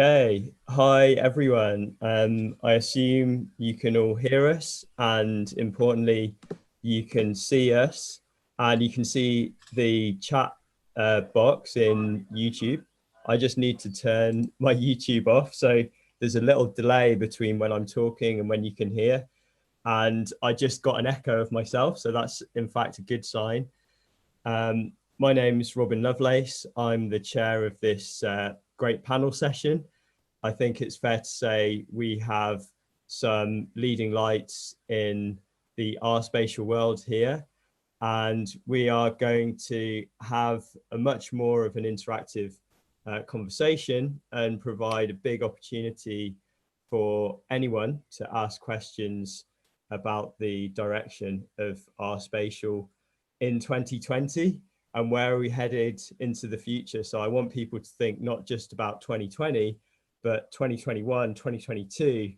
Hey, hi everyone. I assume you can all hear us, and importantly, you can see us, and you can see the chat box in YouTube. I just need to turn my YouTube off, so there's a little delay between when I'm talking and when you can hear. And I just got an echo of myself, so that's in fact a good sign. My name is Robin Lovelace. I'm the chair of this great panel session. I think it's fair to say we have some leading lights in the R spatial world here, and we are going to have a much more of an interactive conversation and provide a big opportunity for anyone to ask questions about the direction of R spatial in 2020 and where are we headed into the future. So I want people to think not just about 2020, but 2021, 2022,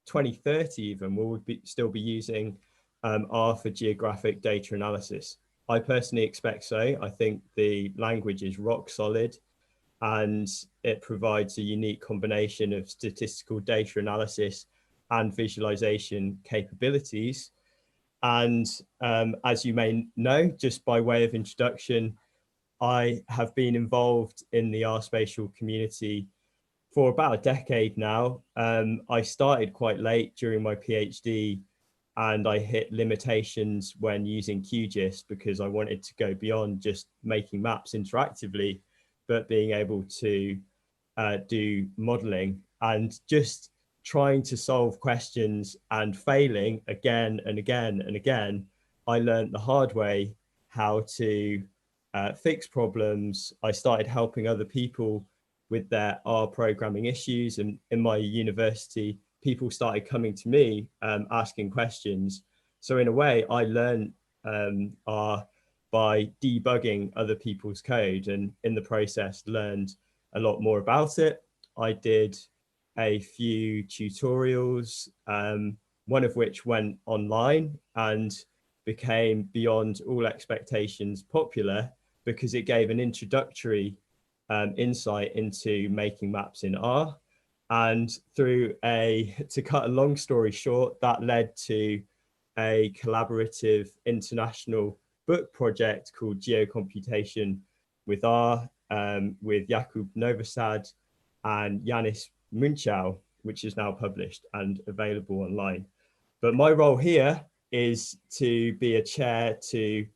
2030 even, we'll still be using R for geographic data analysis. I personally expect so. I think the language is rock solid and it provides a unique combination of statistical data analysis and visualization capabilities. And as you may know, just by way of introduction, I have been involved in the R spatial community for about a decade now. I started quite late during my PhD and I hit limitations when using QGIS because I wanted to go beyond just making maps interactively, but being able to do modeling and just trying to solve questions and failing again and again and again. I learned the hard way how to fix problems. I started helping other people with their R programming issues. And in my university, people started coming to me asking questions. So in a way, I learned R by debugging other people's code, and in the process learned a lot more about it. I did a few tutorials, one of which went online and became beyond all expectations popular because it gave an introductory insight into making maps in R. And to cut a long story short, that led to a collaborative international book project called Geocomputation with R, with Jakub Novosad and Yanis Munchau, which is now published and available online. But my role here is to be a chair to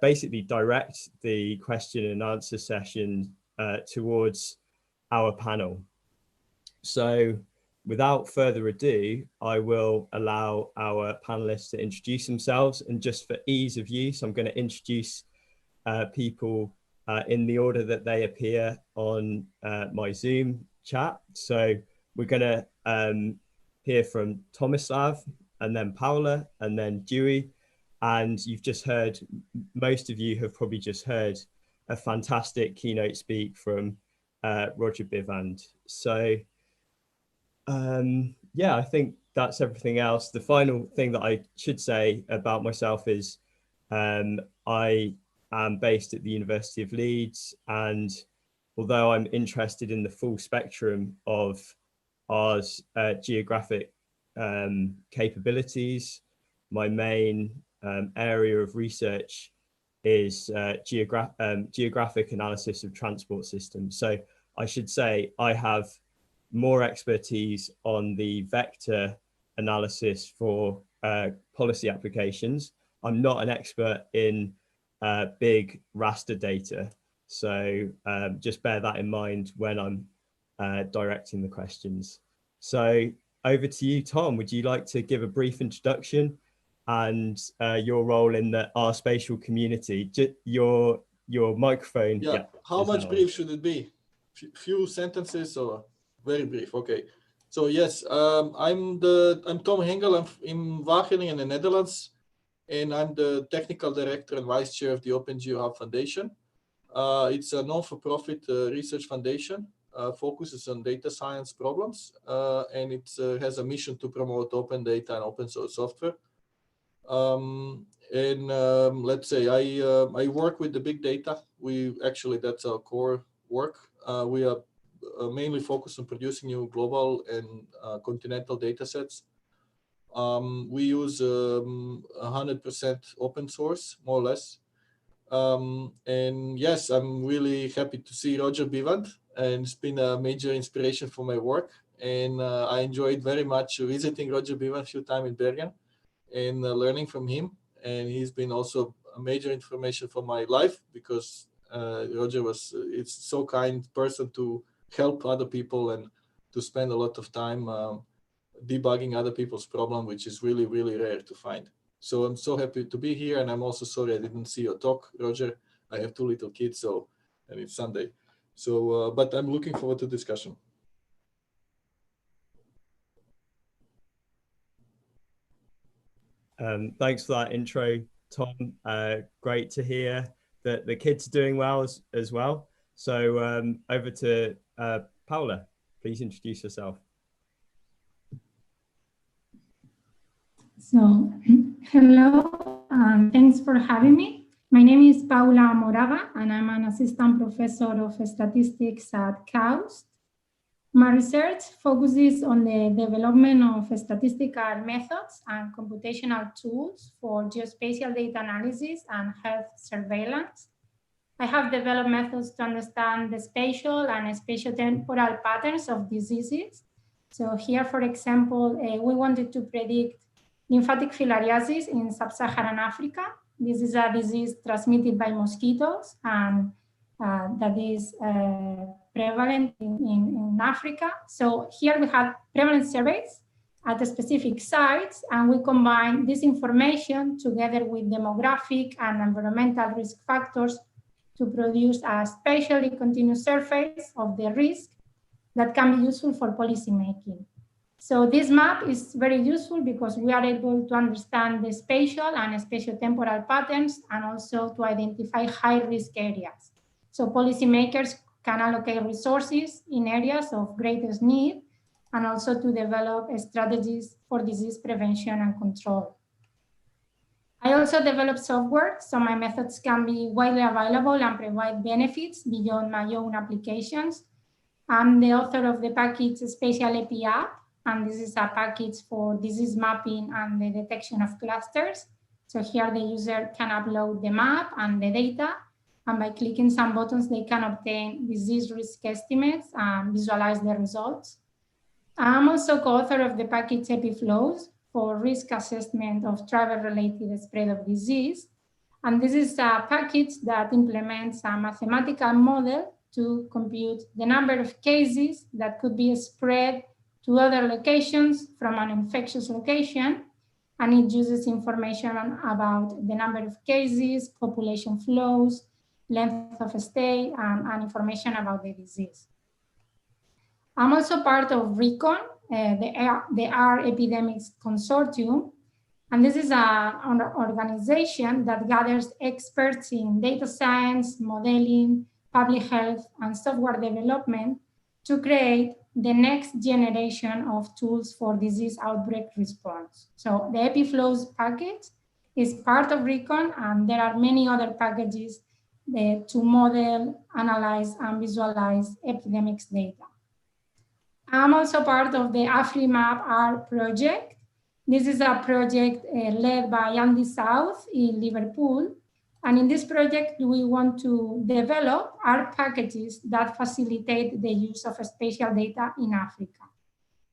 basically direct the question and answer session towards our panel. So without further ado, I will allow our panelists to introduce themselves, and just for ease of use, I'm going to introduce people in the order that they appear on my Zoom chat. So we're going to hear from Tomislav, and then Paola, and then Dewey. And you've just heard, most of you have probably just heard a fantastic keynote speak from Roger Bivand. So yeah, I think that's everything else. The final thing that I should say about myself is I am based at the University of Leeds, and although I'm interested in the full spectrum of R's geographic capabilities, my main area of research is geographic analysis of transport systems. So I should say I have more expertise on the vector analysis for policy applications. I'm not an expert in big raster data. So just bear that in mind when I'm directing the questions. So over to you, Tom. Would you like to give a brief introduction and your role in the R spatial community? Your microphone. Yeah. How much brief should it be? Few sentences or very brief? Okay. So yes, I'm Tom Hengl. I'm in Wageningen in the Netherlands, and I'm the technical director and vice chair of the OpenGeoHub Foundation. It's a non-for-profit research foundation, focuses on data science problems, and it has a mission to promote open data and open source software. Let's say I work with the big data. That's our core work. We are mainly focus on producing new global and continental data sets. We use 100% open source, more or less. And yes, I'm really happy to see Roger Bivand, and it's been a major inspiration for my work. And I enjoyed very much visiting Roger Bivand a few times in Bergen and learning from him. And he's been also a major information for my life, because Roger it's so kind person to help other people and to spend a lot of time debugging other people's problem, which is really, really rare to find. So I'm so happy to be here, and I'm also sorry I didn't see your talk, Roger. I have 2 little kids, and it's Sunday. So, but I'm looking forward to discussion. Thanks for that intro, Tom. Great to hear that the kids are doing well as well. So over to Paola, please introduce yourself. So, hello, thanks for having me. My name is Paola Morava, and I'm an assistant professor of statistics at KAUST. My research focuses on the development of statistical methods and computational tools for geospatial data analysis and health surveillance. I have developed methods to understand the spatial and spatiotemporal patterns of diseases. So here, for example, we wanted to predict lymphatic filariasis in sub-Saharan Africa. This is a disease transmitted by mosquitoes, and that is prevalent in Africa. So here we have prevalence surveys at the specific sites, and we combine this information together with demographic and environmental risk factors to produce a spatially continuous surface of the risk that can be useful for policy making. So this map is very useful because we are able to understand the spatial and spatiotemporal patterns, and also to identify high-risk areas. So policymakers can allocate resources in areas of greatest need, and also to develop strategies for disease prevention and control. I also develop software, so my methods can be widely available and provide benefits beyond my own applications. I'm the author of the package Spatial API app, and this is a package for disease mapping and the detection of clusters. So here the user can upload the map and the data, and by clicking some buttons, they can obtain disease risk estimates and visualize the results. I'm also co-author of the package EpiFlows for risk assessment of travel-related spread of disease. And this is a package that implements a mathematical model to compute the number of cases that could be spread to other locations from an infectious location. And it uses information about the number of cases, population flows, length of stay, and information about the disease. I'm also part of RECON, the R Epidemics Consortium. And this is an organization that gathers experts in data science, modeling, public health, and software development to create the next generation of tools for disease outbreak response. So the EpiFlows package is part of RECON, and there are many other packages to model, analyze, and visualize epidemics data. I'm also part of the Afrimap R project. This is a project led by Andy South in Liverpool. And in this project, we want to develop R packages that facilitate the use of spatial data in Africa.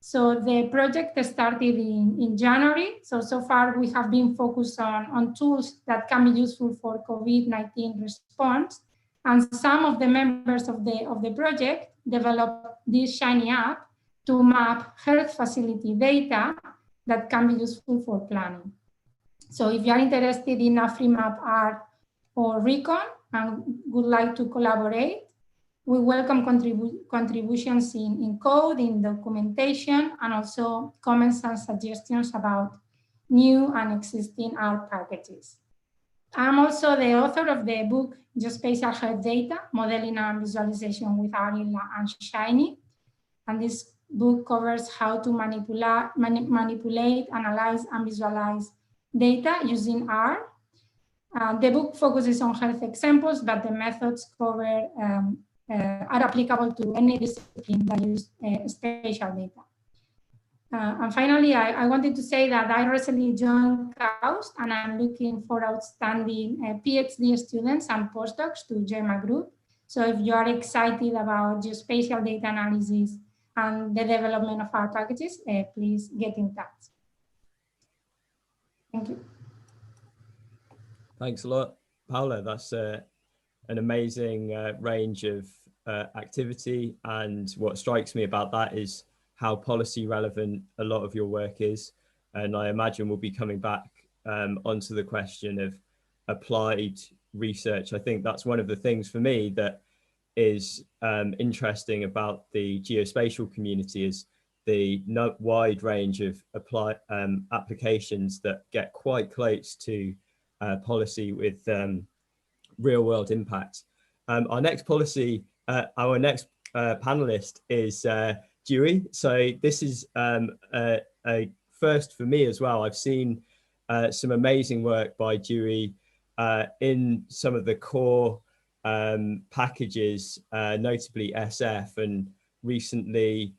So the project started in January. So far we have been focused on tools that can be useful for COVID-19 response. And some of the members of the project developed this shiny app to map health facility data that can be useful for planning. So if you are interested in Afrimap R or RECON and would like to collaborate, we welcome contributions in code, in documentation, and also comments and suggestions about new and existing R packages. I'm also the author of the book Geospatial Health Data, Modeling and Visualization with R and Shiny. And this book covers how to manipulate, analyze, and visualize data using R. The book focuses on health examples, but the methods cover are applicable to any discipline that use spatial data. And finally, I wanted to say that I recently joined KAUST, and I'm looking for outstanding PhD students and postdocs to join my group. So if you are excited about geospatial data analysis and the development of our packages, please get in touch. Thank you. Thanks a lot, Paola. That's an amazing range of activity. And what strikes me about that is how policy relevant a lot of your work is. And I imagine we'll be coming back onto the question of applied research. I think that's one of the things for me that is interesting about the geospatial community is the wide range of applied applications that get quite close to policy with real world impact. Our next panelist is Dewey. So this is a first for me as well. I've seen some amazing work by Dewey in some of the core packages, notably SF, and recently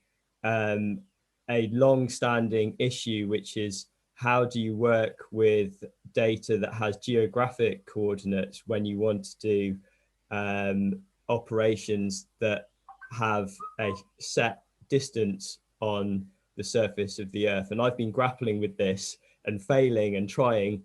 a long-standing issue, which is how do you work with data that has geographic coordinates when you want to do operations that have a set distance on the surface of the Earth. And I've been grappling with this and failing and trying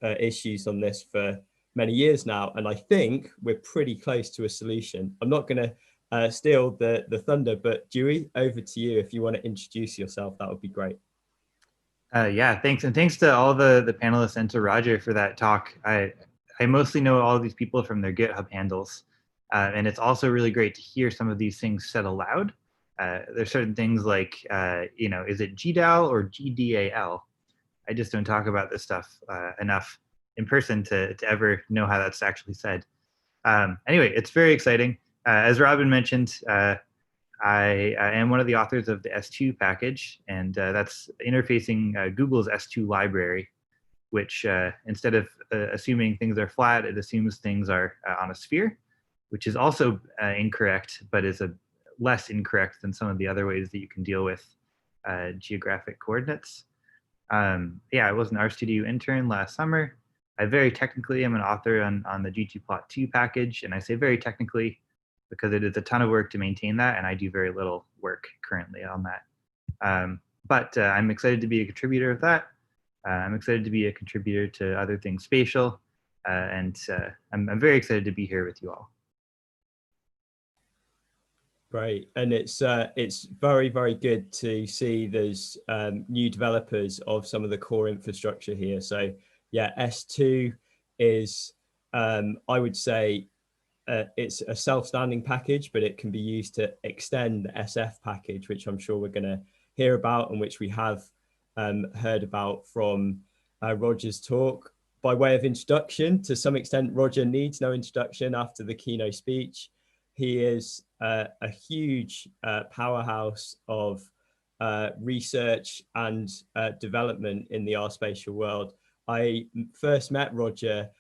issues on this for many years now. And I think we're pretty close to a solution. I'm not going to steal the thunder, but Dewey, over to you. If you want to introduce yourself, that would be great. Yeah, thanks. And thanks to all the panelists and to Roger for that talk. I mostly know all of these people from their GitHub handles. And it's also really great to hear some of these things said aloud. There's certain things like, is it gdal or gdal? I just don't talk about this stuff enough in person to ever know how that's actually said. Anyway, it's very exciting. As Robin mentioned, I am one of the authors of the S2 package, and that's interfacing Google's S2 library, which instead of assuming things are flat, it assumes things are on a sphere, which is also incorrect, but is less incorrect than some of the other ways that you can deal with geographic coordinates. Yeah, I was an RStudio intern last summer. I very technically am an author on the G2plot2 package, and I say very technically because it is a ton of work to maintain that, and I do very little work currently on that. But I'm excited to be a contributor of that. I'm excited to be a contributor to other things spatial, and I'm very excited to be here with you all. Great, and it's very, very good to see there's new developers of some of the core infrastructure here. So yeah, S2 is, I would say, it's a self-standing package, but it can be used to extend the SF package, which I'm sure we're going to hear about and which we have heard about from Roger's talk. By way of introduction, to some extent, Roger needs no introduction after the keynote speech. He is a huge powerhouse of research and development in the R-spatial world. I first met Roger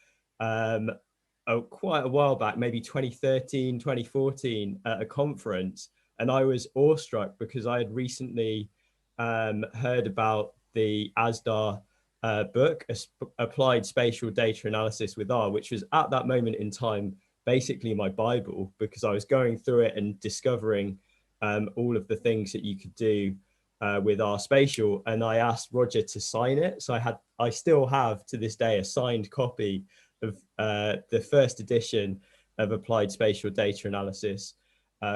quite a while back, maybe 2013, 2014 at a conference. And I was awestruck because I had recently heard about the ASDAR book, Applied Spatial Data Analysis with R, which was at that moment in time, basically my Bible, because I was going through it and discovering all of the things that you could do with R-spatial. And I asked Roger to sign it. So I still have to this day a signed copy of the first edition of Applied Spatial Data Analysis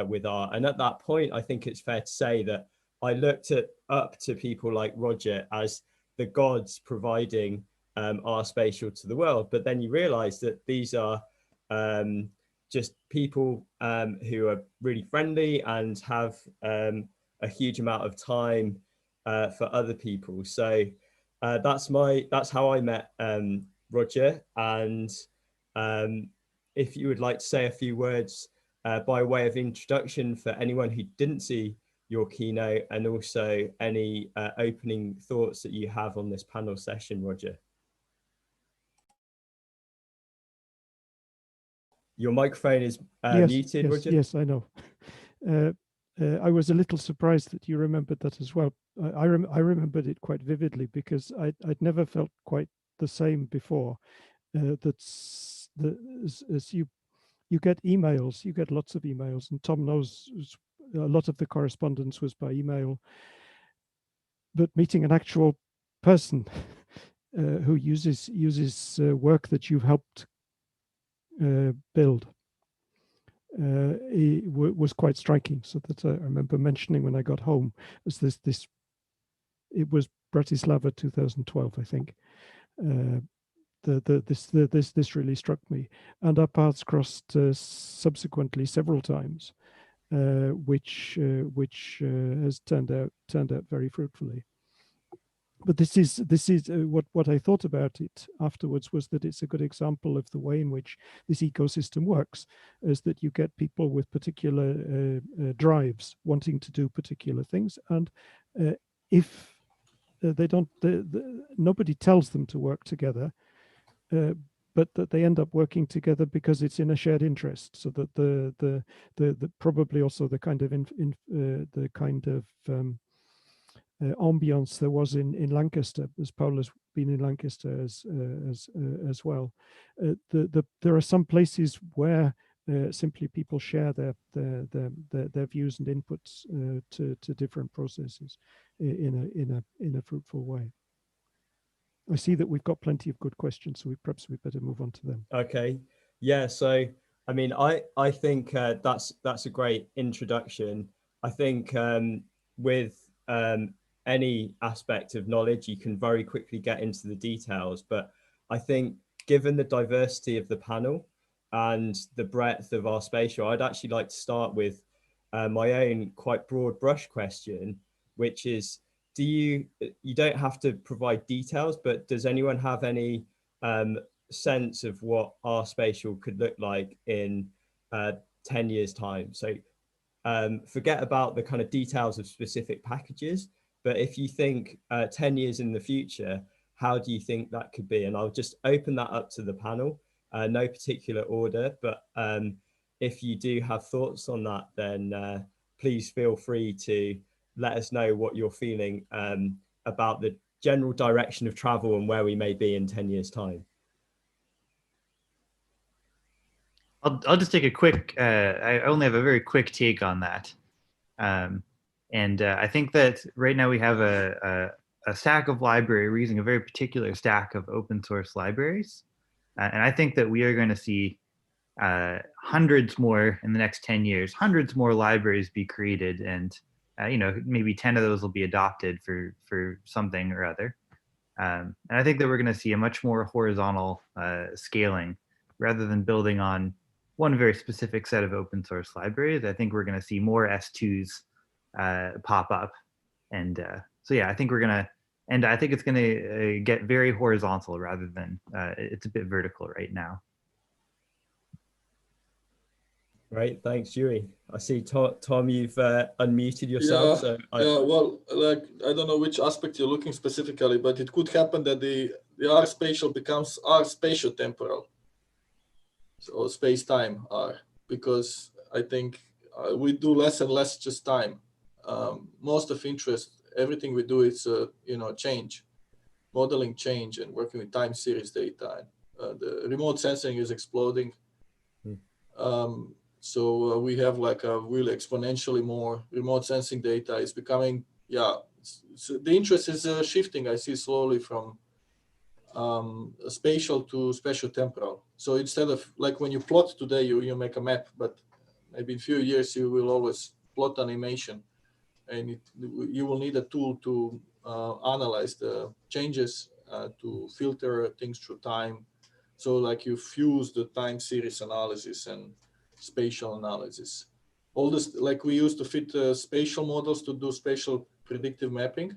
with R. And at that point, I think it's fair to say that I looked up to people like Roger as the gods providing R-spatial to the world. But then you realize that these are just people who are really friendly and have a huge amount of time for other people. So that's how I met Roger. And if you would like to say a few words by way of introduction for anyone who didn't see your keynote, and also any opening thoughts that you have on this panel session, Roger. Your microphone is yes, muted, yes, Roger. yes, I know. I was a little surprised that you remembered that as well. I remembered it quite vividly because I'd never felt quite the same before. As you get emails, you get lots of emails, and Tom knows a lot of the correspondence was by email. But meeting an actual person who uses work that you've helped build was quite striking. So that I remember mentioning when I got home, was this. It was Bratislava 2012, I think. This really struck me, and our paths crossed subsequently several times, which has turned out very fruitfully. But this is what I thought about it afterwards was that it's a good example of the way in which this ecosystem works, is that you get people with particular drives wanting to do particular things, and if they don't, nobody tells them to work together, but that they end up working together because it's in a shared interest. So that the probably also the kind of ambience there was in Lancaster, as Paola's been in Lancaster as well. There are some places where simply people share their views and inputs to different processes in a fruitful way. I see that we've got plenty of good questions, so perhaps we better move on to them. Okay, yeah. So I mean, I think that's a great introduction. I think with any aspect of knowledge, you can very quickly get into the details. But I think given the diversity of the panel and the breadth of our spatial, I'd actually like to start with my own quite broad brush question, which is, you don't have to provide details, but does anyone have any sense of what our spatial could look like in 10 years time? So forget about the kind of details of specific packages, but if you think 10 years in the future, how do you think that could be? And I'll just open that up to the panel, no particular order, but if you do have thoughts on that, then please feel free to let us know what you're feeling about the general direction of travel and where we may be in 10 years time. I'll just take a quick, I only have a very quick take on that. I think that right now we have a stack of library. We're using a very particular stack of open source libraries. And I think that we are going to see hundreds more in the next 10 years, hundreds more libraries be created, and maybe 10 of those will be adopted for something or other. And I think that we're going to see a much more horizontal scaling rather than building on one very specific set of open source libraries. I think we're going to see more S2s pop up. And so, yeah, I think we're going to, and I think it's going to get very horizontal rather than it's a bit vertical right now. Great, thanks, Dewey. I see, Tom, you've unmuted yourself. Yeah, so well, like, I don't know which aspect you're looking specifically, but it could happen that the R spatial becomes R spatial temporal. So space-time R, because I think we do less and less just time. Most of interest, everything we do is, change, modeling change and working with time series data. The remote sensing is exploding. So we have like a really exponentially more remote sensing data is becoming, so the interest is shifting, I see, slowly from spatial to spatial temporal. So instead of, like, when you plot today, you make a map, but maybe in a few years you will always plot animation, and you will need a tool to analyze the changes, to filter things through time. So like you fuse the time series analysis and spatial analysis. All this, like we used to fit spatial models to do spatial predictive mapping.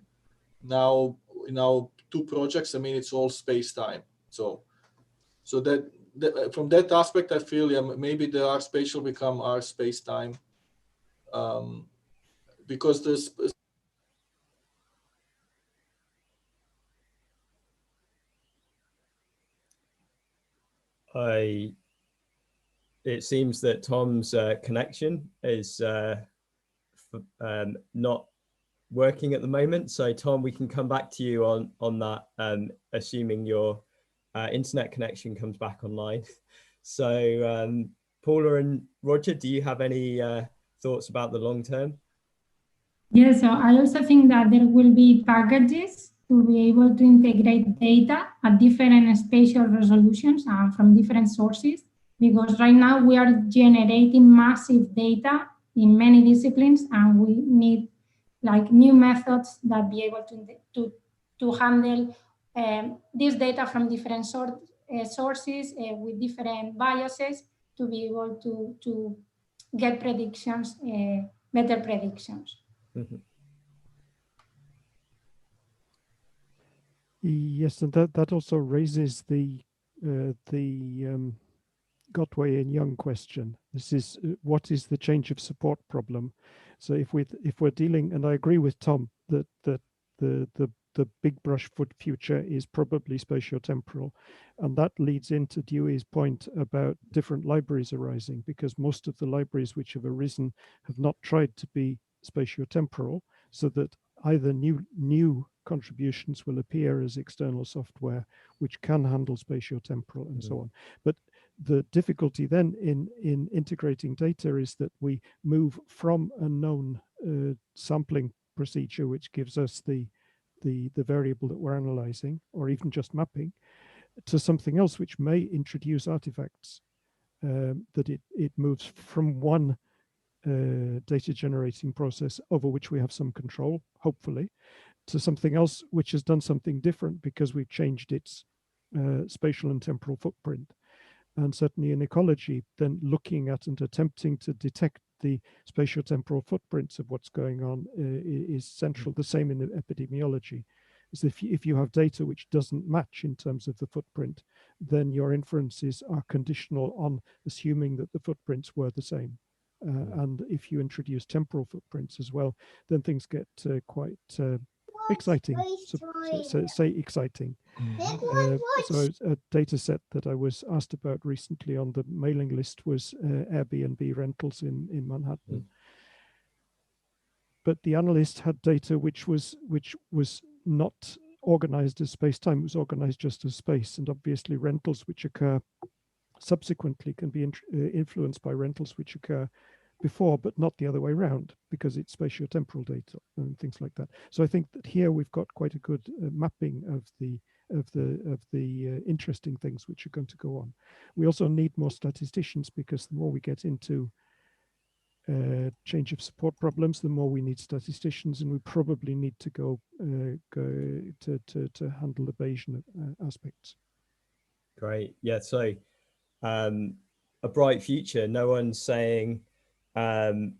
Now in our two projects, I mean, it's all space-time. So that from that aspect, I feel maybe the R spatial become R space-time, because there's it seems that Tom's connection is not working at the moment. So Tom, we can come back to you on that, assuming your internet connection comes back online. So Paula and Roger, do you have any thoughts about the long term? Yes, so I also think that there will be packages to be able to integrate data at different spatial resolutions from different sources, because right now we are generating massive data in many disciplines, and we need like new methods that be able to handle this data from different sources with different biases to be able to get predictions, better predictions. Mm-hmm. Yes, and that also raises the Gotway and Young question. This is what is the change of support problem? So if we're dealing, and I agree with Tom that the big brush foot future is probably spatiotemporal, and that leads into Dewey's point about different libraries arising, because most of the libraries which have arisen have not tried to be spatiotemporal, so that either new contributions will appear as external software which can handle spatiotemporal and so on. But the difficulty then in integrating data is that we move from a known sampling procedure, which gives us the variable that we're analyzing, or even just mapping, to something else which may introduce artifacts, that it moves from one data generating process over which we have some control, hopefully, to something else which has done something different because we've changed its spatial and temporal footprint. And certainly in ecology, then looking at and attempting to detect the spatiotemporal footprints of what's going on is central. The same in epidemiology. Is if you have data which doesn't match in terms of the footprint, then your inferences are conditional on assuming that the footprints were the same. And if you introduce temporal footprints as well, then things get quite exciting. So say exciting. So a data set that I was asked about recently on the mailing list was Airbnb rentals in Manhattan. But the analyst had data which was not organized as space-time, it was organized just as space. And obviously rentals which occur subsequently can be influenced by rentals which occur before, but not the other way around, because it's spatiotemporal data and things like that. So I think that here we've got quite a good mapping of the interesting things which are going to go on. We also need more statisticians, because the more we get into change of support problems, the more we need statisticians, and we probably need to go to handle the Bayesian aspects. Great. Yeah. So a bright future. No one's saying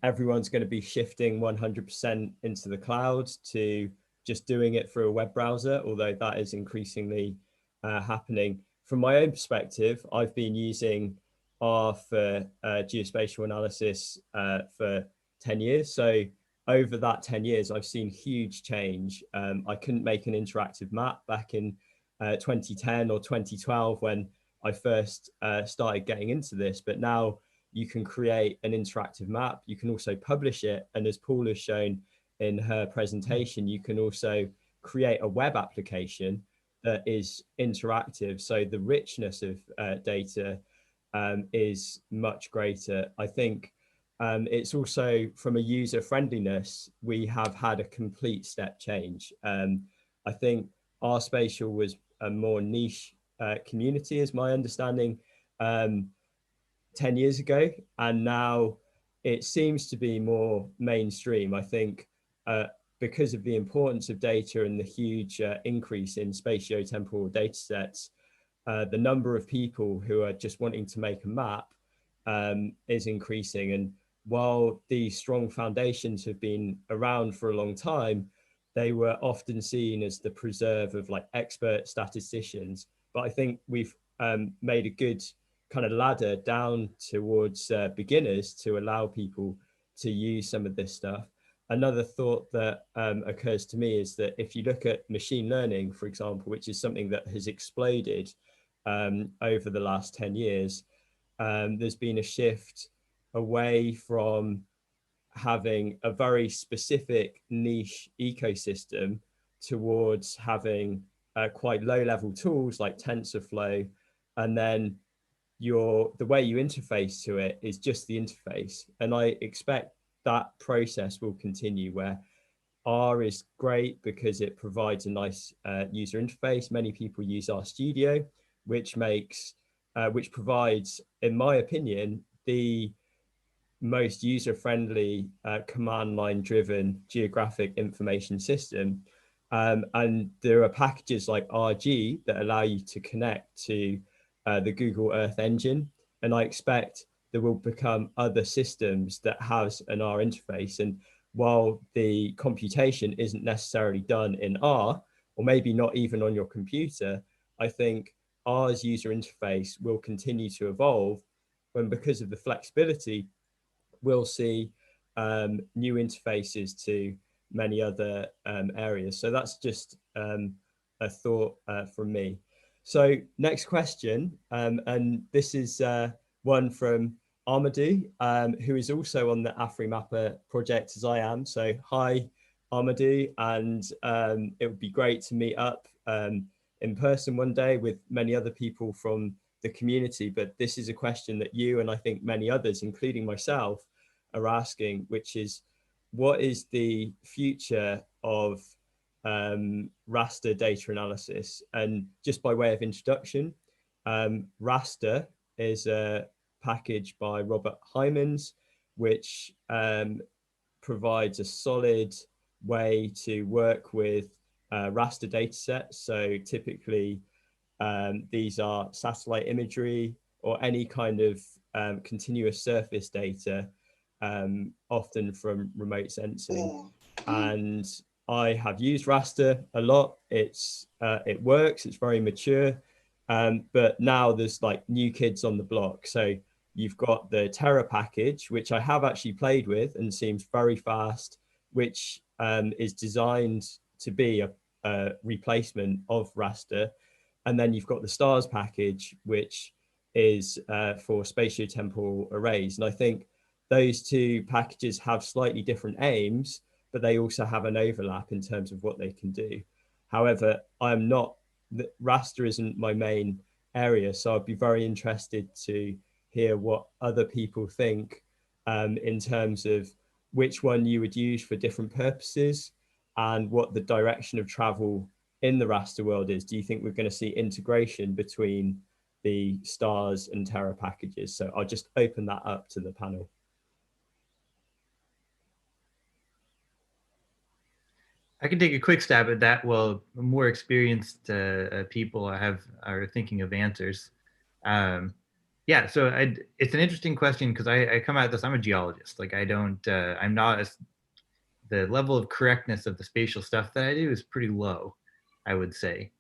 everyone's going to be shifting 100% into the cloud to just doing it through a web browser, although that is increasingly happening. From my own perspective, I've been using R for geospatial analysis for 10 years. So over that 10 years, I've seen huge change. I couldn't make an interactive map back in 2010 or 2012 when I first started getting into this, but now you can create an interactive map. You can also publish it. And as Paula has shown in her presentation, you can also create a web application that is interactive. So the richness of data is much greater. I think it's also, from a user friendliness, we have had a complete step change. I think R spatial was a more niche community, is my understanding, 10 years ago, and now it seems to be more mainstream. I think because of the importance of data and the huge increase in spatiotemporal data sets, the number of people who are just wanting to make a map is increasing. And while these strong foundations have been around for a long time, they were often seen as the preserve of like expert statisticians. But I think we've made a good kind of ladder down towards beginners to allow people to use some of this stuff. Another thought that occurs to me is that if you look at machine learning, for example, which is something that has exploded over the last 10 years, there's been a shift away from having a very specific niche ecosystem towards having quite low-level tools like TensorFlow, and then the way you interface to it is just the interface. And I expect that process will continue, where R is great because it provides a nice user interface. Many people use RStudio, which provides, in my opinion, the most user-friendly command line driven geographic information system. And there are packages like RG that allow you to connect to the Google Earth engine. And I expect there will become other systems that has an R interface. And while the computation isn't necessarily done in R, or maybe not even on your computer, I think R's user interface will continue to evolve, when because of the flexibility, we'll see new interfaces to many other areas. So that's just a thought from me. So next question, and this is one from Amadou, who is also on the Afrimap project as I am. So hi, Amadou, and it would be great to meet up in person one day with many other people from the community. But this is a question that you and I think many others, including myself, are asking, which is, what is the future of raster data analysis? And just by way of introduction, raster is a package by Robert Hymans, which provides a solid way to work with raster data sets. So typically these are satellite imagery or any kind of continuous surface data, often from remote sensing. And I have used raster a lot. It works, it's very mature, but now there's like new kids on the block. So you've got the Terra package, which I have actually played with and seems very fast, which is designed to be a replacement of raster. And then you've got the stars package, which is for spatiotemporal arrays. And I think those two packages have slightly different aims, but they also have an overlap in terms of what they can do. However, raster isn't my main area, so I'd be very interested to hear what other people think in terms of which one you would use for different purposes and what the direction of travel in the raster world is. Do you think we're going to see integration between the stars and Terra packages? So I'll just open that up to the panel. I can take a quick stab at that while more experienced people are thinking of answers. Yeah, so it's an interesting question because I come at this, I'm a geologist. Like I'm not the level of correctness of the spatial stuff that I do is pretty low, I would say.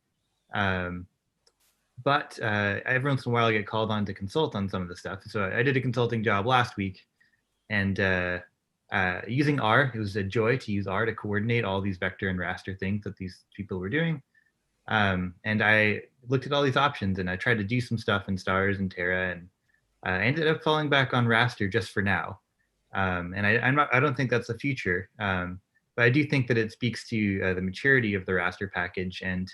But every once in a while I get called on to consult on some of the stuff. So I did a consulting job last week, and using R, it was a joy to use R to coordinate all these vector and raster things that these people were doing. And I looked at all these options and I tried to do some stuff in stars and Terra, and I ended up falling back on raster just for now. And I don't think that's the future, but I do think that it speaks to the maturity of the raster package. And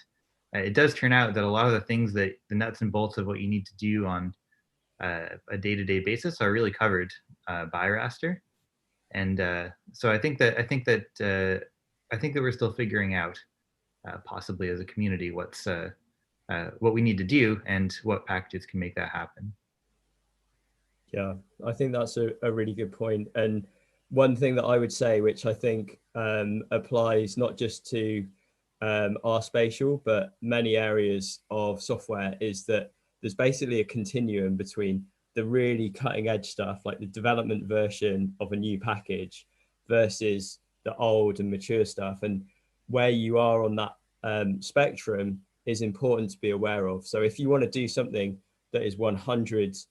it does turn out that a lot of the things that the nuts and bolts of what you need to do on a day-to-day basis are really covered by raster. And so I think that we're still figuring out, possibly as a community, what we need to do and what packages can make that happen. Yeah, I think that's a really good point. And one thing that I would say, which I think applies not just to RSpatial, but many areas of software, is that there's basically a continuum between the really cutting edge stuff, like the development version of a new package, versus the old and mature stuff. And where you are on that spectrum is important to be aware of. So if you want to do something that is 100%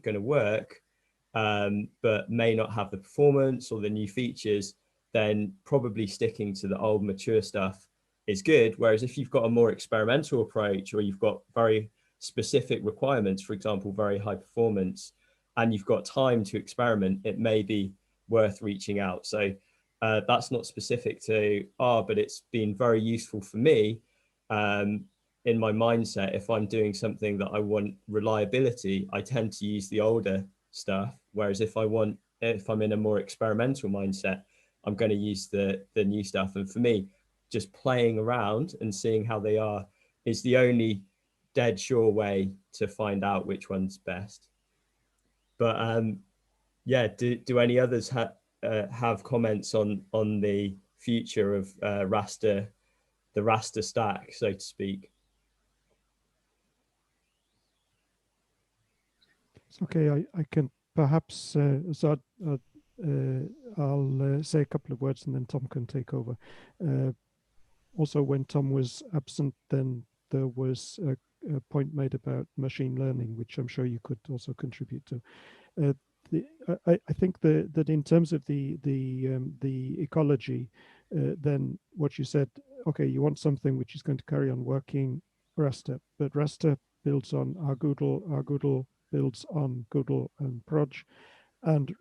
going to work, but may not have the performance or the new features, then probably sticking to the old mature stuff is good. Whereas if you've got a more experimental approach, or you've got very specific requirements, for example, very high performance, and you've got time to experiment, it may be worth reaching out. So that's not specific to R, but it's been very useful for me in my mindset. If I'm doing something that I want reliability, I tend to use the older stuff. Whereas if I'm in a more experimental mindset, I'm going to use the new stuff. And for me, just playing around and seeing how they are is the only dead sure way to find out which one's best. But yeah, do any others have comments on the future of raster, the raster stack, so to speak? Okay, I can perhaps I'll say a couple of words and then Tom can take over. Also, when Tom was absent, then there was a point made about machine learning, which I'm sure you could also contribute to. I think that in terms of the ecology, then what you said, okay, you want something which is going to carry on working raster, but raster builds on rgdal builds on gdal and proj, and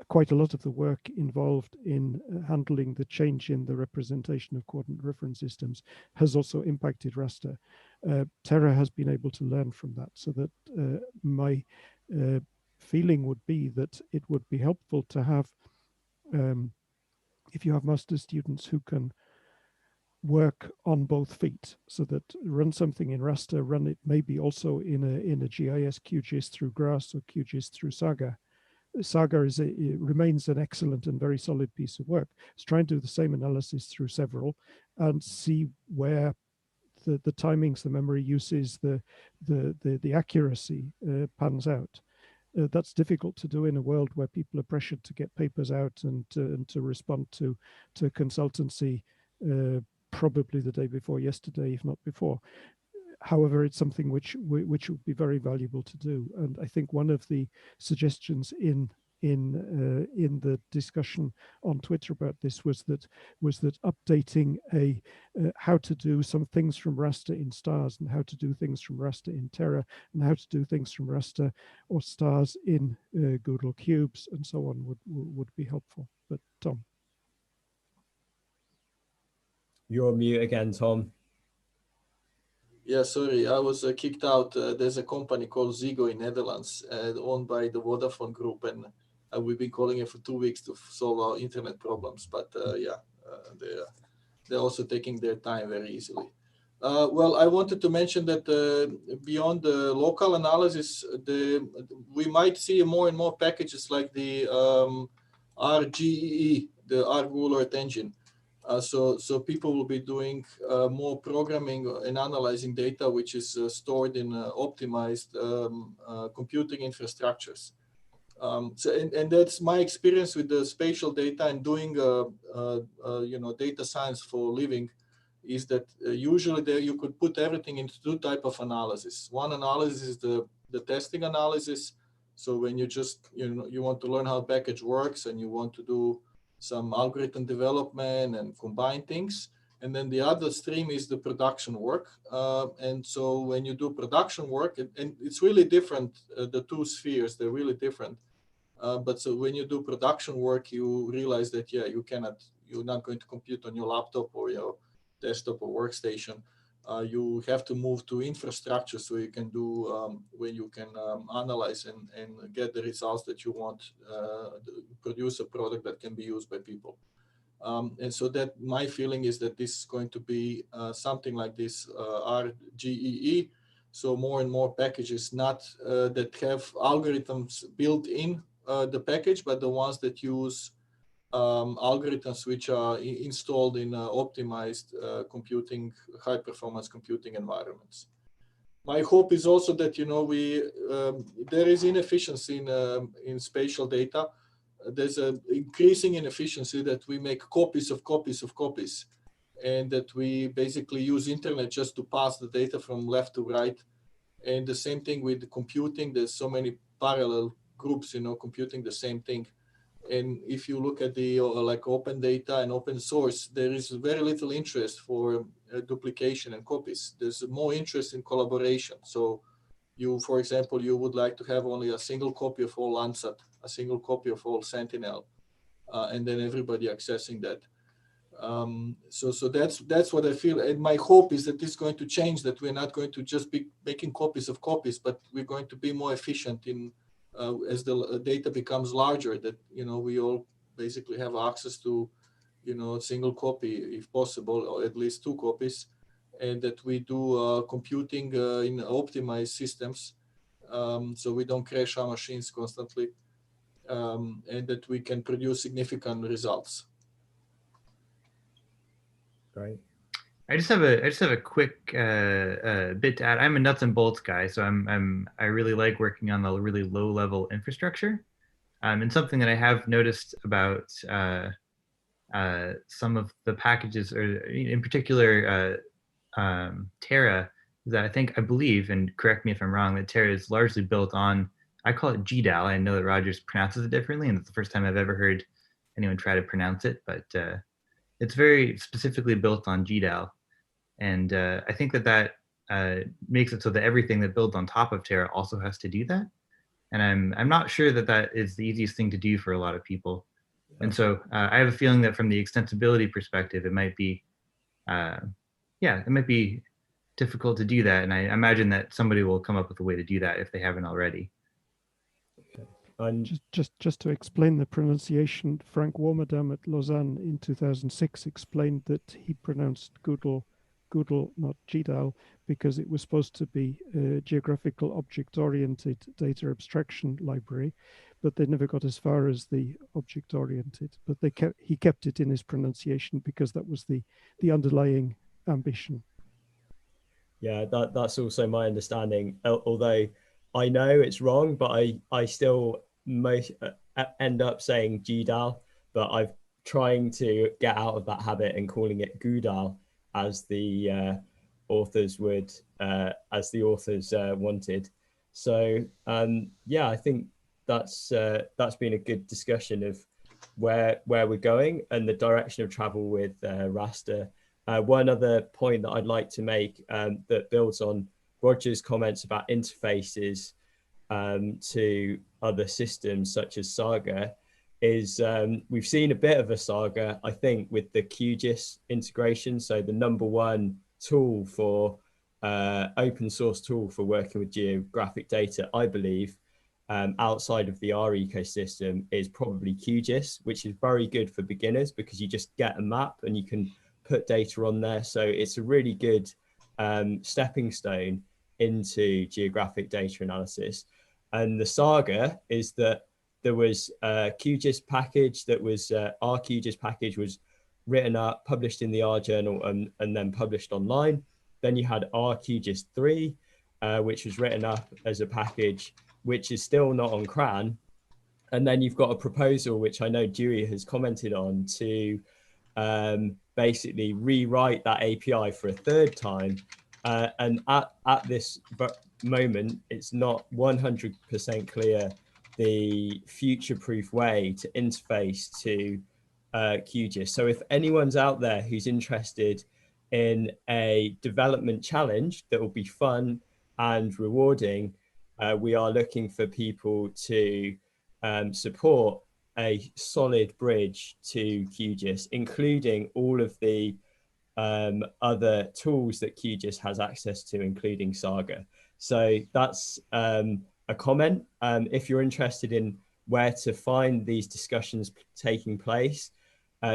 quite a lot of the work involved in handling the change in the representation of coordinate reference systems has also impacted raster. Terra has been able to learn from that, so that my feeling would be that it would be helpful to have, if you have master students who can work on both feet, so that run something in raster, run it maybe also in a GIS QGIS through GRASS or QGIS through Saga. Saga remains an excellent and very solid piece of work. It's trying to do the same analysis through several and see where the timings, the memory uses, the accuracy pans out. That's difficult to do in a world where people are pressured to get papers out and to respond to consultancy probably the day before yesterday, if not before. However, it's something which would be very valuable to do. And I think one of the suggestions in the discussion on Twitter about this was that updating how to do some things from raster in stars and how to do things from raster in Terra and how to do things from raster or stars in gdal cubes and so on would be helpful. But Tom. You're on mute again, Tom. Yeah, sorry, I was kicked out. There's a company called Ziggo in Netherlands, owned by the Vodafone Group, and we've been calling it for 2 weeks to solve our internet problems. But they're also taking their time very easily. Well, I wanted to mention that beyond the local analysis, we might see more and more packages like the RGEE, the R-Google Earth Engine. So people will be doing more programming and analyzing data, which is stored in optimized computing infrastructures. And that's my experience with the spatial data and doing data science for a living, is that usually there you could put everything into 2 types of analysis. One analysis is the testing analysis. So when you just you want to learn how a package works and you want to do some algorithm development and combine things. And then the other stream is the production work. And so when you do production work, and it's really different, the 2 spheres, they're really different. But so when you do production work, you realize that, yeah, you're not going to compute on your laptop or your desktop or workstation. You have to move to infrastructure so you can do, where you can analyze and get the results that you want, produce a product that can be used by people. And so that my feeling is that this is going to be something like this RGEE. So more and more packages, not that have algorithms built in the package, but the ones that use algorithms which are installed in optimized computing, high performance computing environments. My hope is also that there is inefficiency in spatial data. There's an increasing inefficiency that we make copies of copies of copies, and that we basically use internet just to pass the data from left to right. And the same thing with the computing. There's so many parallel groups, computing the same thing. And if you look at the like open data and open source, there is very little interest for duplication and copies. There's more interest in collaboration. So you, for example, you would like to have only a single copy of all Landsat, a single copy of all Sentinel, and then everybody accessing that. So that's what I feel, and my hope is that this is going to change. That we're not going to just be making copies of copies, but we're going to be more efficient in as the data becomes larger. That we all basically have access to a single copy if possible, or at least 2 copies, and that we do computing in optimized systems, so we don't crash our machines constantly, and that we can produce significant results. Great. I just have a quick bit to add. I'm a nuts and bolts guy, so I really like working on the really low level infrastructure. And something that I have noticed about some of the packages, or in particular Terra, is that I believe, and correct me if I'm wrong, that Terra is largely built on, I call it gdal. I know that Rogers pronounces it differently, and it's the first time I've ever heard anyone try to pronounce it, but it's very specifically built on gdal. And I think that makes it so that everything that builds on top of Terra also has to do that. And I'm not sure that is the easiest thing to do for a lot of people. And so I have a feeling that from the extensibility perspective, it might be, it might be difficult to do that. And I imagine that somebody will come up with a way to do that if they haven't already. Just to explain the pronunciation, Frank Warmerdam at Lausanne in 2006 explained that he pronounced gdal, not gdal, because it was supposed to be a geographical object-oriented data abstraction library, but they never got as far as the object-oriented. But he kept it in his pronunciation because that was the underlying ambition. Yeah, that's also my understanding. Although I know it's wrong, but I still end up saying gdal, but I'm trying to get out of that habit and calling it gudal, as the authors would, wanted. So I think that's been a good discussion of where we're going and the direction of travel with raster. One other point that I'd like to make that builds on Roger's comments about interfaces to other systems such as Saga is we've seen a bit of a saga, I think, with the QGIS integration. So the #1 tool for open source tool for working with geographic data, I believe, outside of the R ecosystem is probably QGIS, which is very good for beginners because you just get a map and you can put data on there. So it's a really good stepping stone into geographic data analysis. And the saga is that there was a QGIS package that was, our QGIS package was written up, published in the R journal and then published online. Then you had RQGIS 3, which was written up as a package, which is still not on CRAN. And then you've got a proposal, which I know Dewey has commented on, to basically rewrite that API for a third time. And at this moment, it's not 100% clear the future-proof way to interface to QGIS. So if anyone's out there who's interested in a development challenge that will be fun and rewarding, we are looking for people to support a solid bridge to QGIS, including all of the other tools that QGIS has access to, including Saga. So that's a comment. If you're interested in where to find these discussions taking place,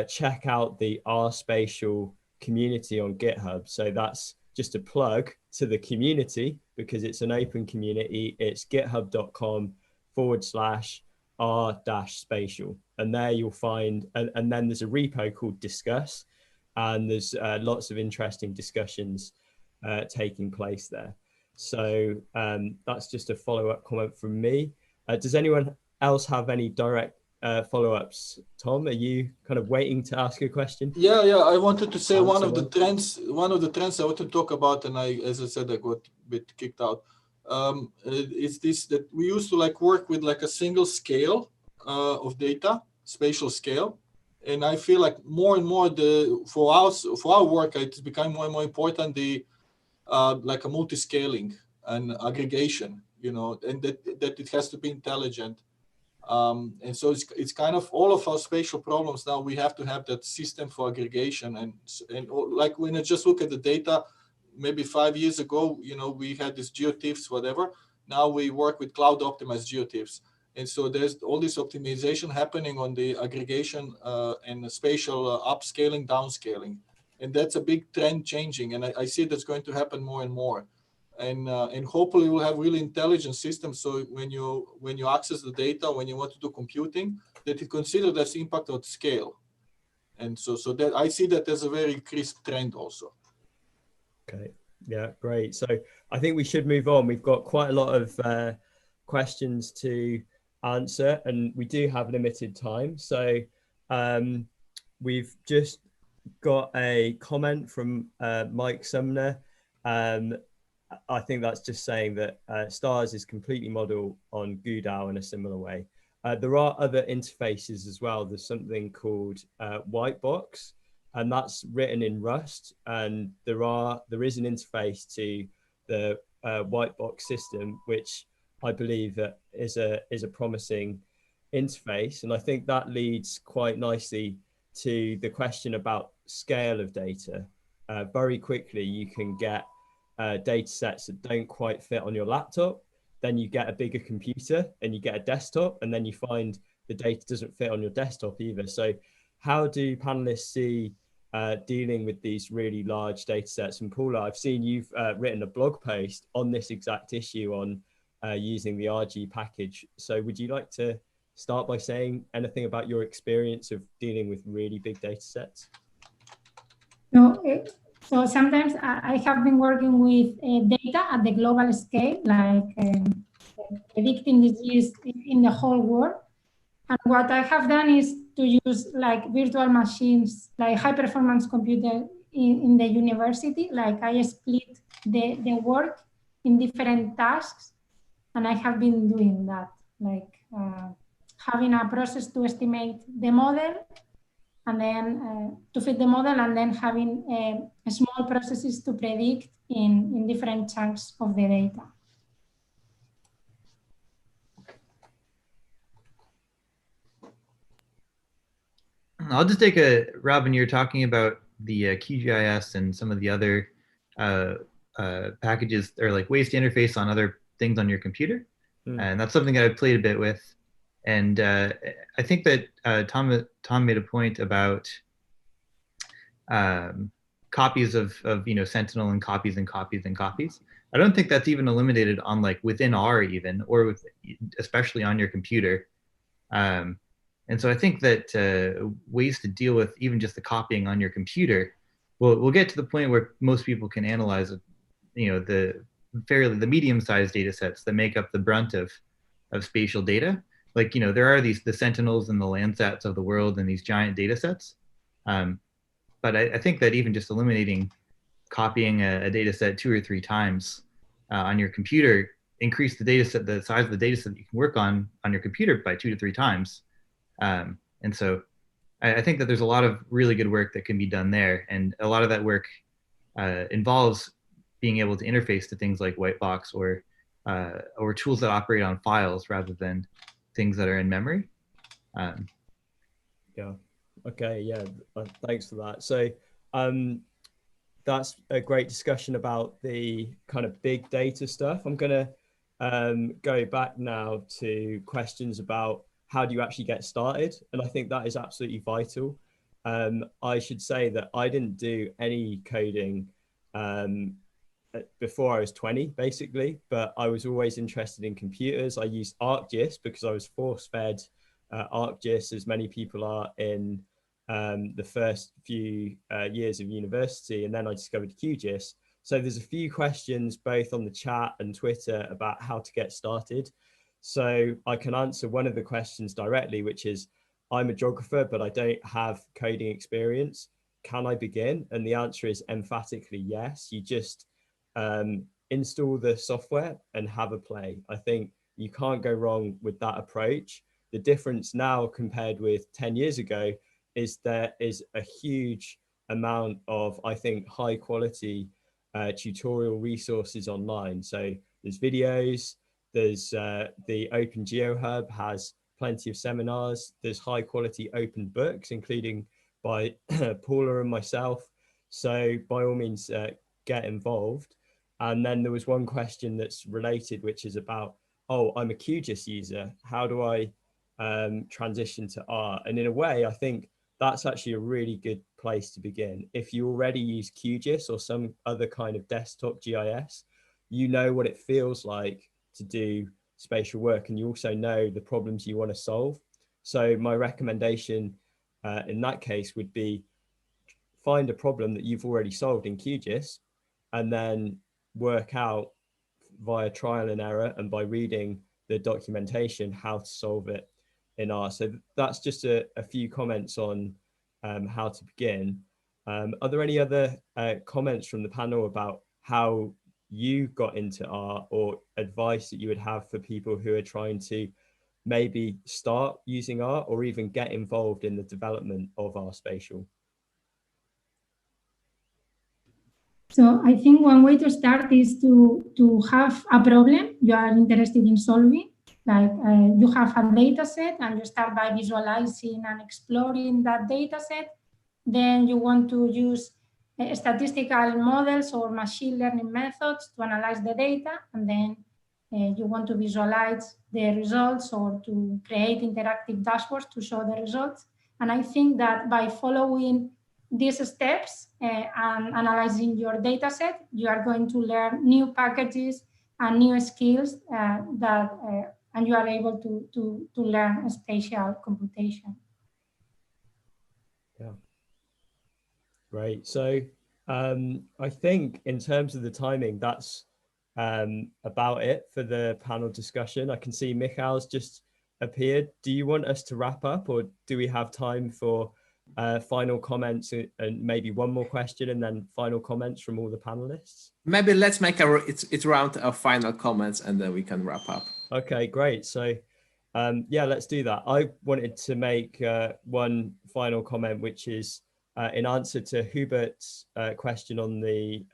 check out the rspatial community on GitHub. So that's just a plug to the community because it's an open community. It's github.com/r-spatial. And there you'll find, and then there's a repo called Discuss, and there's lots of interesting discussions taking place there. So that's just a follow-up comment from me. Does anyone else have any direct follow-ups? Tom, are you kind of waiting to ask a question? Yeah. I wanted to say one of the trends I want to talk about, and as I said, I got a bit kicked out. Is this that we used to work with a single scale of data, spatial scale. And I feel like more and more for our work, it's become more and more important, a multi-scaling an aggregation, you know, and that it has to be intelligent. And so it's kind of all of our spatial problems now, we have to have that system for aggregation. And like when I just look at the data, maybe 5 years ago, you know, we had this GeoTIFFs, whatever. Now we work with cloud optimized GeoTIFFs. And so there's all this optimization happening on the aggregation and the spatial upscaling, downscaling. And that's a big trend changing. And I see that's going to happen more and more. And hopefully we'll have really intelligent systems. So when you access the data, when you want to do computing, that you consider that's impact at scale. And so that I see that as a very crisp trend also. Okay, yeah, great. So I think we should move on. We've got quite a lot of questions to answer, and we do have limited time. So we've just got a comment from Mike Sumner. I think that's just saying that STARS is completely modeled on gdal in a similar way. There are other interfaces as well. There's something called Whitebox, and that's written in Rust. And there is an interface to the Whitebox system, which I believe that is a promising interface. And I think that leads quite nicely to the question about scale of data. Very quickly, you can get data sets that don't quite fit on your laptop. Then you get a bigger computer and you get a desktop, and then you find the data doesn't fit on your desktop either. So how do panelists see dealing with these really large data sets? And Paula, I've seen you've written a blog post on this exact issue on using the RG package. So would you like to start by saying anything about your experience of dealing with really big data sets? No, so sometimes I have been working with data at the global scale, like predicting disease in the whole world. And what I have done is to use like virtual machines, like high performance computer in the university. Like I split the work in different tasks, and I have been doing that, like having a process to estimate the model, and then to fit the model, and then having small processes to predict in different chunks of the data. I'll just take a, Robin, you're talking about the QGIS and some of the other packages, or like ways to interface on other things on your computer. And that's something that I've played a bit with. And I think that Tom made a point about copies of Sentinel, and copies and copies and copies. I don't think that's even eliminated on like within R even, or with, especially on your computer. And so I think that ways to deal with even just the copying on your computer, we'll get to the point where most people can analyze, the medium-sized data sets that make up the brunt of spatial data. Like, there are the Sentinels and the Landsats of the world and these giant data sets. But I think that even just eliminating copying a data set 2 or 3 times on your computer, increase the data set, the size of the data set that you can work on your computer by 2 to 3 times. And so I think that there's a lot of really good work that can be done there. And a lot of that work involves being able to interface to things like Whitebox or tools that operate on files rather than things that are in memory. Yeah. Okay. Yeah. Thanks for that. So that's a great discussion about the kind of big data stuff. I'm going to go back now to questions about how do you actually get started? And I think that is absolutely vital. I should say that I didn't do any coding before I was 20, basically, but I was always interested in computers. I used ArcGIS because I was force-fed ArcGIS, as many people are in the first few years of university, and then I discovered QGIS. So there's a few questions both on the chat and Twitter about how to get started. So I can answer one of the questions directly, which is, I'm a geographer, but I don't have coding experience. Can I begin? And the answer is emphatically yes. You just install the software and have a play. I think you can't go wrong with that approach. The difference now compared with 10 years ago is there is a huge amount of, I think, high quality tutorial resources online. So there's videos, there's the OpenGeoHub has plenty of seminars, there's high quality open books, including by Paula and myself. So by all means, get involved. And then there was one question that's related, which is about, oh, I'm a QGIS user. How do I transition to R? And in a way, I think that's actually a really good place to begin. If you already use QGIS or some other kind of desktop GIS, you know what it feels like to do spatial work, and you also know the problems you want to solve. So my recommendation in that case would be find a problem that you've already solved in QGIS and then work out via trial and error and by reading the documentation how to solve it in R. So that's just a few comments on how to begin. Are there any other comments from the panel about how you got into R, or advice that you would have for people who are trying to maybe start using R or even get involved in the development of R spatial? So I think one way to start is to have a problem you are interested in solving. Like you have a data set and you start by visualizing and exploring that data set. Then you want to use statistical models or machine learning methods to analyze the data. And then you want to visualize the results or to create interactive dashboards to show the results. And I think that by following these steps and analyzing your data set, you are going to learn new packages and new skills and you are able to learn spatial computation. Yeah, great. So I think in terms of the timing, that's about it for the panel discussion. I can see Michael's just appeared. Do you want us to wrap up, or do we have time for final comments and maybe one more question and then final comments from all the panelists? Maybe let's make it's round of final comments and then we can wrap up. Okay, great. So yeah, let's do that. I wanted to make one final comment, which is in answer to Hubert's question on the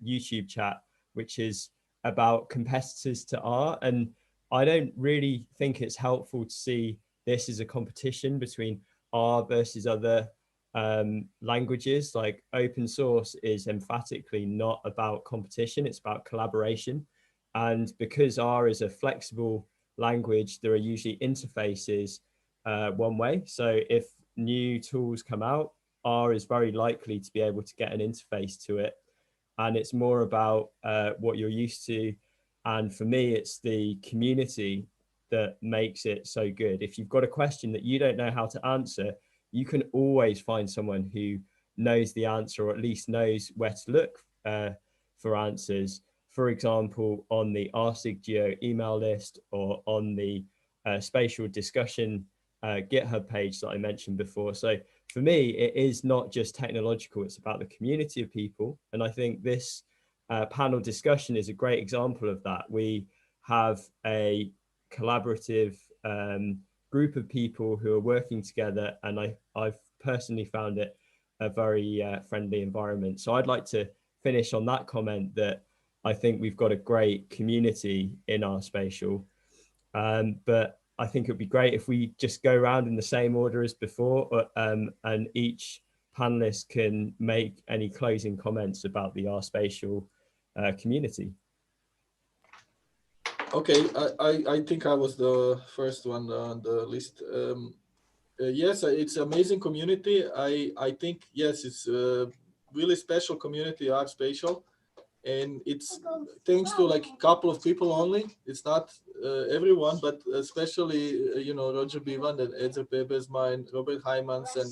YouTube chat, which is about competitors to R. And I don't really think it's helpful to see this as a competition between R versus other languages. Like open source is emphatically not about competition, it's about collaboration. And because R is a flexible language, there are usually interfaces one way. So if new tools come out, R is very likely to be able to get an interface to it. And it's more about what you're used to. And for me, it's the community that makes it so good. If you've got a question that you don't know how to answer, you can always find someone who knows the answer, or at least knows where to look for answers. For example, on the RSigGeo email list or on the spatial discussion GitHub page that I mentioned before. So for me, it is not just technological, it's about the community of people. And I think this panel discussion is a great example of that. We have a collaborative group of people who are working together, and I've personally found it a very friendly environment. So I'd like to finish on that comment that I think we've got a great community in our spatial, but I think it'd be great if we just go around in the same order as before, and each panelist can make any closing comments about the R spatial community. Okay, I think I was the first one on the list. Yes, it's an amazing community. I think, yes, it's a really special community, R spatial. And it's thanks to like a couple of people only. It's not everyone, but especially, you know, Roger Bivand and Edzer Pebesma and Robert Heimans, and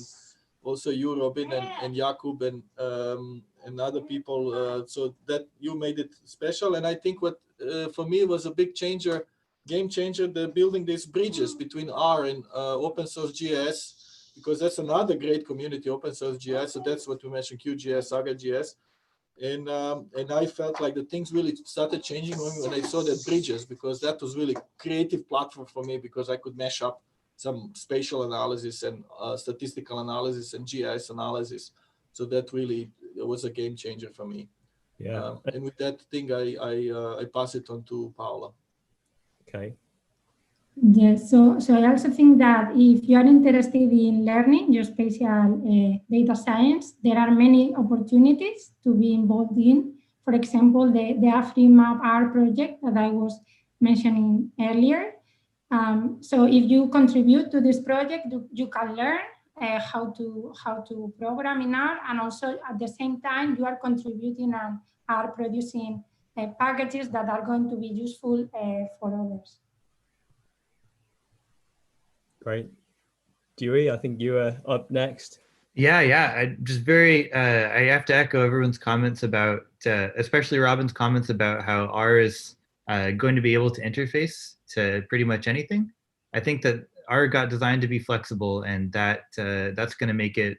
also you, Robin, and Jakub, and other people. So that you made it special. And I think what for me was a big changer, game changer, the building these bridges between R and open source GIS, because that's another great community, open source GIS. So that's what we mentioned, QGIS, ArcGIS. And I felt like the things really started changing when I saw that bridges, because that was really creative platform for me, because I could mash up some spatial analysis and statistical analysis and GIS analysis. So that really was a game changer for me. Yeah. And with that thing, I pass it on to Paola. Okay. Yes, so I also think that if you are interested in learning geospatial data science, there are many opportunities to be involved in. For example, the Afrimap R project that I was mentioning earlier. So if you contribute to this project, you can learn how to program in R, and also at the same time you are contributing and are producing packages that are going to be useful for others. Great. Dewey, I think you are up next. Yeah. I just I have to echo everyone's comments about, especially Robin's comments about how R is going to be able to interface to pretty much anything. I think that R got designed to be flexible, and that's going to make it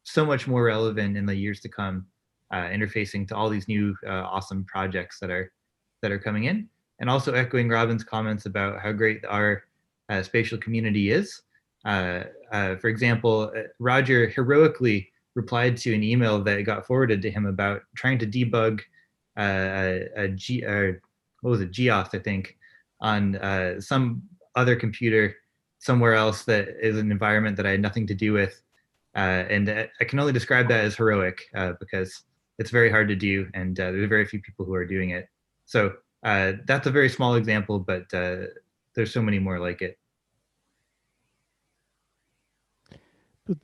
so much more relevant in the years to come, interfacing to all these new awesome projects that are coming in. And also echoing Robin's comments about how great our spatial community is. For example, Roger heroically replied to an email that got forwarded to him about trying to debug Geoth, I think, on some other computer somewhere else that is an environment that I had nothing to do with. And I can only describe that as heroic because it's very hard to do, and there's very few people who are doing it. So that's a very small example, but there's so many more like it. But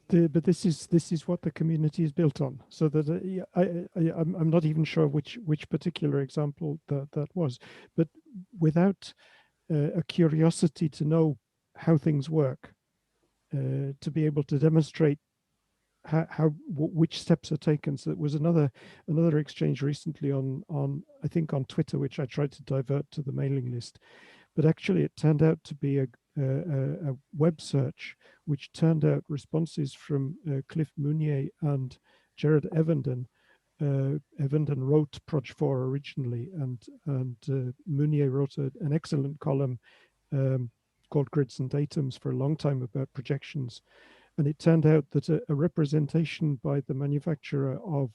this is what the community is built on. So that I'm not even sure which particular example that was, but without a curiosity to know how things work, to be able to demonstrate which steps are taken. So there was another exchange recently on I think on Twitter, which I tried to divert to the mailing list, but actually it turned out to be a web search, which turned out responses from Cliff Mounier and Jared Evenden. Evenden wrote Proj4 originally, and Mounier wrote an excellent column called Grids and Datums for a long time about projections. And it turned out that a representation by the manufacturer of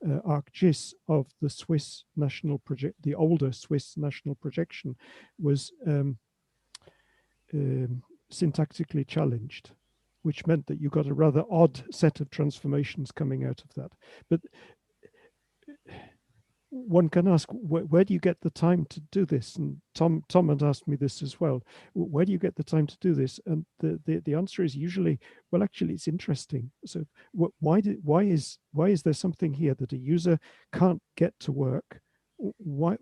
ArcGIS of the Swiss national project, the older Swiss national projection, was syntactically challenged, which meant that you got a rather odd set of transformations coming out of that. But one can ask, where do you get the time to do this? And Tom had asked me this as well. Where do you get the time to do this? And the answer is usually, well, actually, it's interesting. So why is there something here that a user can't get to work? Why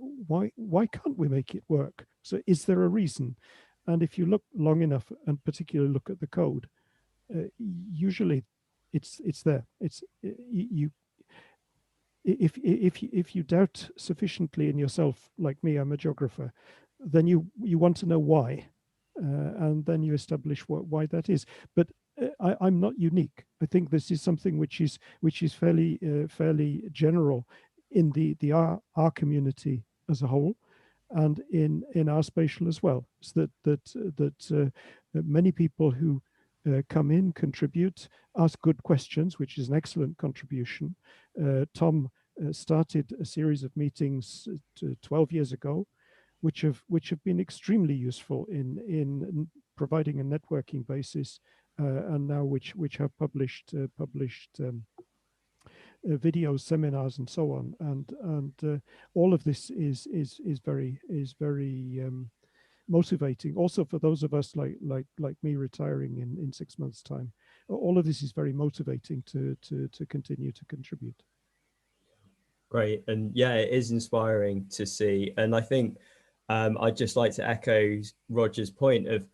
can't we make it work? So is there a reason? And if you look long enough, and particularly look at the code, usually it's there. It's you. If you doubt sufficiently in yourself, like me, I'm a geographer, then you want to know why, and then you establish why that is. But I'm not unique. I think this is something which is fairly general in the R community as a whole, and in R spatial as well. So that many people who come in, contribute, ask good questions, which is an excellent contribution. Tom started a series of meetings 12 years ago, which have been extremely useful in providing a networking basis, and now which have published videos, seminars, and so on. And all of this is very motivating. Also for those of us like me retiring in 6 months' time, all of this is very motivating to continue to contribute. Great, and yeah, it is inspiring to see. And I think I'd just like to echo Roger's point of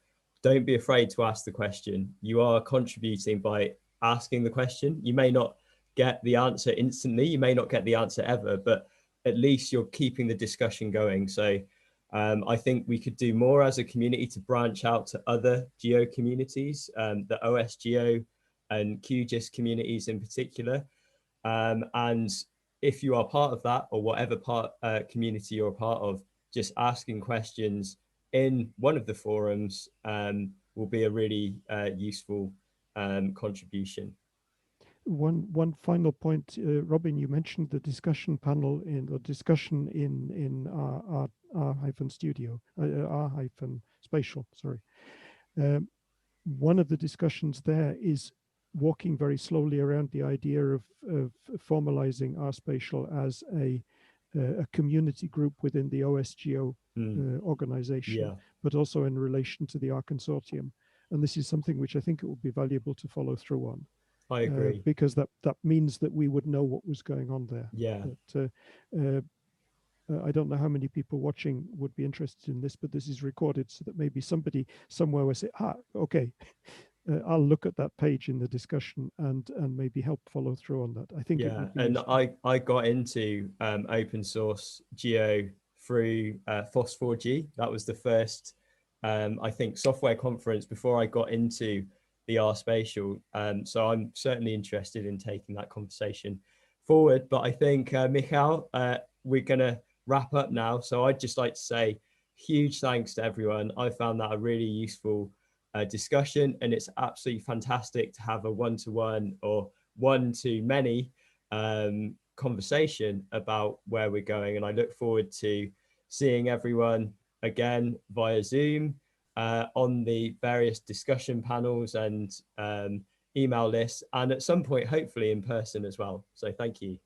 don't be afraid to ask the question. You are contributing by asking the question. You may not get the answer instantly, you may not get the answer ever, but at least you're keeping the discussion going. So I think we could do more as a community to branch out to other geo communities, the OSGeo and QGIS communities in particular. And if you are part of that, or whatever community you're a part of, just asking questions in one of the forums will be a really useful contribution. one final point, Robin, you mentioned the discussion panel in the discussion in R-studio, R-spatial, sorry. One of the discussions there is walking very slowly around the idea of formalizing R-spatial as a community group within the OSGeo organization, but also in relation to the R consortium. And this is something which I think it would be valuable to follow through on. I agree. Because that means that we would know what was going on there. Yeah. But, I don't know how many people watching would be interested in this, but this is recorded so that maybe somebody somewhere will say, okay, I'll look at that page in the discussion and maybe help follow through on that. I think it would be useful. I got into open source geo through FOSS4G. That was the first, I think, software conference before I got into the R-spatial. So I'm certainly interested in taking that conversation forward. But I think, Michal, we're going to wrap up now. So I'd just like to say huge thanks to everyone. I found that a really useful discussion, and it's absolutely fantastic to have a one-to-one or one-to-many conversation about where we're going. And I look forward to seeing everyone again via Zoom on the various discussion panels and email lists, and at some point, hopefully in person as well. So thank you.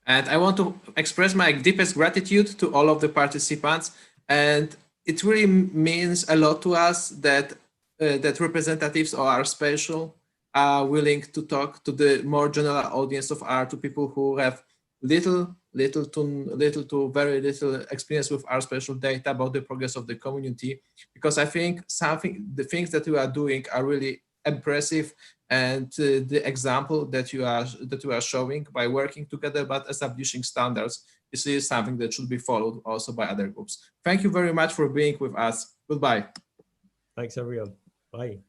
And I want to express my deepest gratitude to all of the participants. And it really means a lot to us that that representatives of R-spatial are willing to talk to the more general audience of R, to people who have little to very little experience with R-spatial data about the progress of the community, because I think the things that you are doing are really impressive, and the example that you are showing by working together but establishing standards is something that should be followed also by other groups. Thank you very much for being with us. Goodbye. Thanks everyone. Bye.